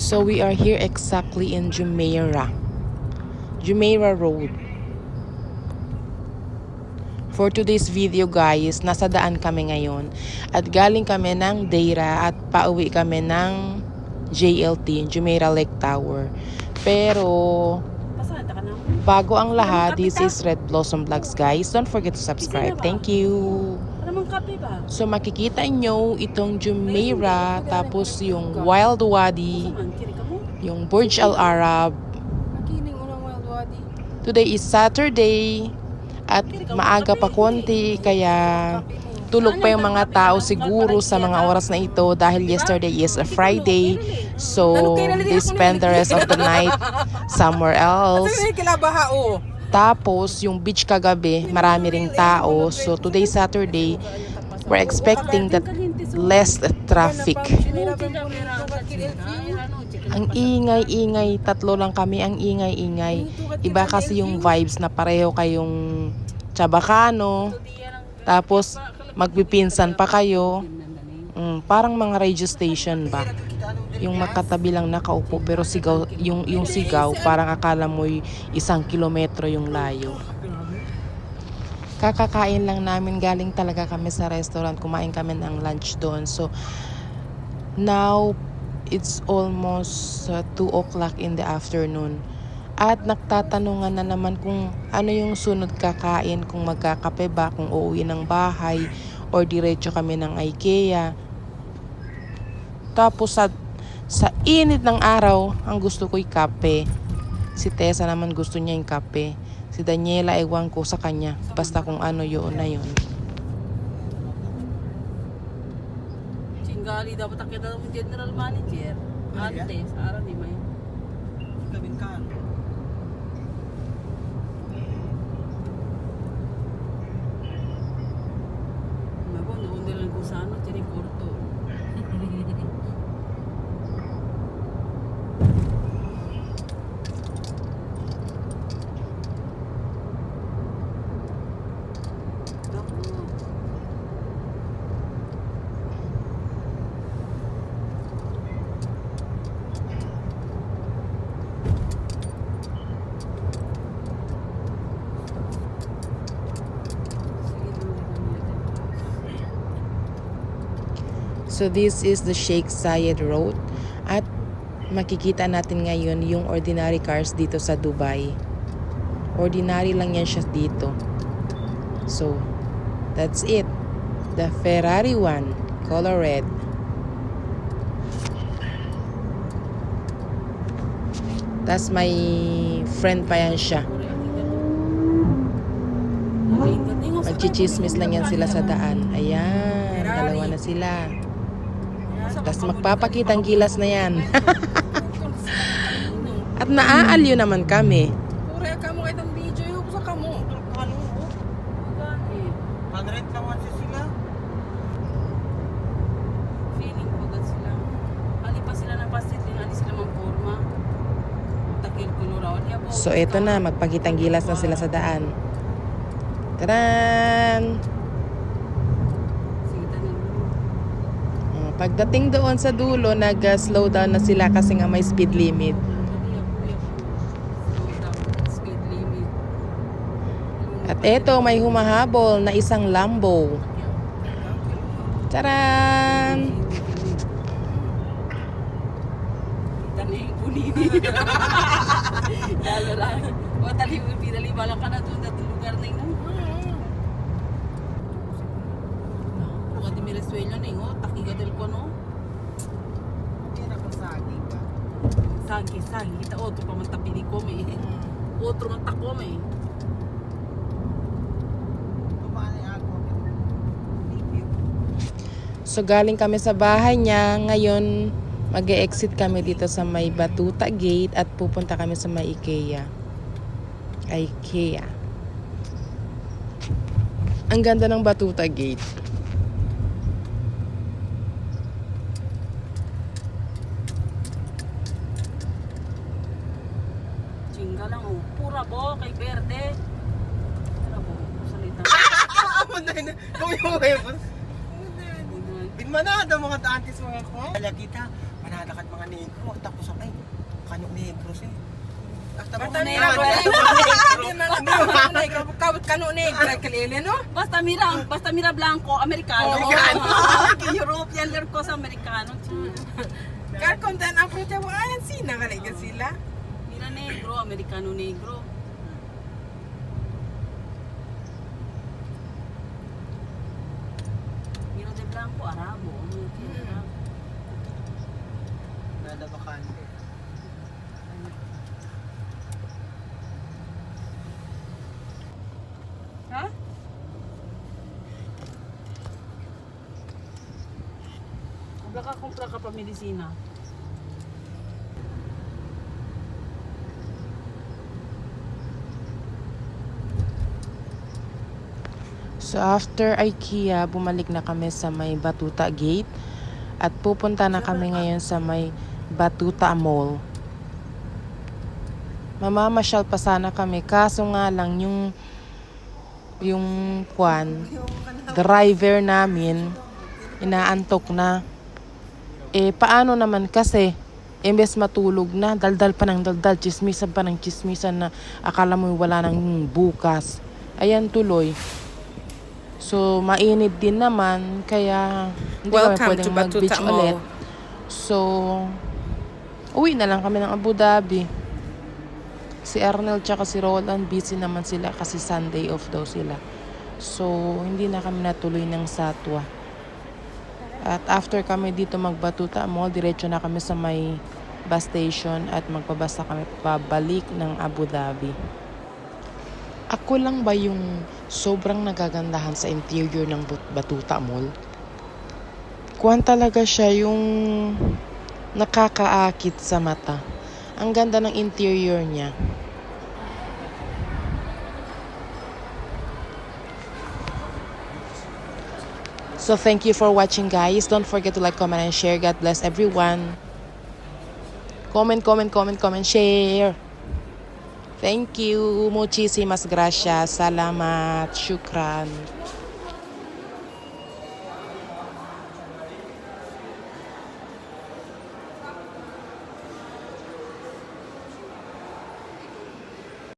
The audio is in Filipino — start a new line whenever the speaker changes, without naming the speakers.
So we are here exactly in Jumeirah Road. For today's video guys, nasa daan kami ngayon at galing kami ng Deira at pauwi kami ng JLT, Jumeirah Lake Tower. Pero bago ang lahat, this is Red Blossom Vlogs guys. Don't forget to subscribe. Thank you. So makikita nyo itong Jumeirah, tapos yung Wild Wadi, yung Burj Al Arab. Today is Saturday at maaga pa konti, kaya tulog pa yung mga tao siguro sa mga oras na ito dahil yesterday is a Friday. So they spend the rest of the night somewhere else. Tapos yung beach kagabi, marami ring tao. So today Saturday, we're expecting that less traffic. Ang ingay-ingay, tatlo lang kami, ang ingay-ingay. Iba kasi yung vibes na pareho kayong Chabacano, tapos magpipinsan pa kayo. Parang mga radio station ba? Yung makatabi lang nakaupo pero sigaw, yung sigaw parang akala mo 1 kilometro yung layo. Kakakain lang namin, galing talaga kami sa restaurant, kumain kami ng lunch doon. So now it's almost 2 o'clock in the afternoon. At nagtatanungan na naman kung ano yung sunod kakain, kung magkakape ba, kung uuwi ng bahay or diretso kami ng IKEA. Tapos sa init ng araw, ang gusto ko'y kape. Si Tessa naman gusto niya yung kape. Si Daniela, ewan ko sa kanya. Basta kung ano yun na yun.
Chingali, dapat nakita mo general manager. Ante, sa araw di may. Gawin ka. Mabo, naundilan ko sa ano, tinig kurto.
So this is the Sheikh Zayed Road at makikita natin ngayon yung ordinary cars dito sa Dubai. Ordinary lang yan siya dito. So that's it. The Ferrari one, color red. Tas may friend pa yan siya. Magchichismis lang yan sila sa daan. Ayan, dalawa na sila. Tapos magpapakitang gilas na yan. At naaalyo naman kami.
Pura ka mo itong video yung sa kamo. Ano mo? Pag-rent naman sila. Feeling ko agad sila. Ali pa sila ng pasit, ali sila mang forma. Takil kulurawan.
So eto na, magpakitang gilas na sila sa daan. Taran! Pagdating doon sa dulo, nag-slow down na sila kasi nga may speed limit. At eto, may humahabol na isang Lambo. Taran!
Taning punini. Lalo lang. O tali mo pinalibalan ka na doon na lugar na yun. Buka di Miresuela na yun. Takiga del ko no. Kira ko sagi ka. Sagi. Kita otro pa man tapili ko may. Otro man tako may.
So galing kami sa bahay niya. Ngayon mag-e-exit kami dito sa may Batuta Gate at pupunta kami sa may IKEA. Ang ganda ng Batuta Gate.
Chinga lang oh. Pura bo kay Verde. Pura bo. Salita. Kung yung Binmanado mga antis mga ko. Kaya kita,
naglalakad mga negro. Tapos ako, ay, kanyo negro siya. Basta
Basta
mga
negro. Basta mira blanco, Amerikano.
Amerikano.
European ler ko sa Amerikano.
Karkontan ang fruta mo ayan sina kaliga sila.
Mira negro, Amerikano negro. Mira de blanco, Arabo.
nada bakante.
Ha? Habla ka kumpra ka pa medisina.
So after IKEA, bumalik na kami sa may Batuta Gate at pupunta na kami ngayon sa may Batuta Mall. Mamamasyal pa sana kami kaso nga lang yung driver namin inaantok na. Paano naman kasi imbes matulog na, daldal pa ng daldal, chismisan pa ng chismisan na akala mo wala nang bukas. Ayan tuloy. So, mainit din naman, kaya hindi kami
Welcome
pwedeng
to Batuta
mag-beach
Mall.
ulit. So, uwi na lang kami ng Abu Dhabi. Si Arnel tsaka si Roland, busy naman sila kasi Sunday off daw sila. So, hindi na kami natuloy ng Satwa. At after kami dito magbatuta mall, diretso na kami sa may bus station at magpabasa kami pabalik ng Abu Dhabi. Ako lang ba yung sobrang nagagandahan sa interior ng Batuta Mall? Kuwan talaga siya yung nakakaakit sa mata. Ang ganda ng interior niya. So thank you for watching, guys. Don't forget to like, comment, and share. God bless everyone. Comment, share. Thank you. Muchísimas gracias. Salamat. Shukran.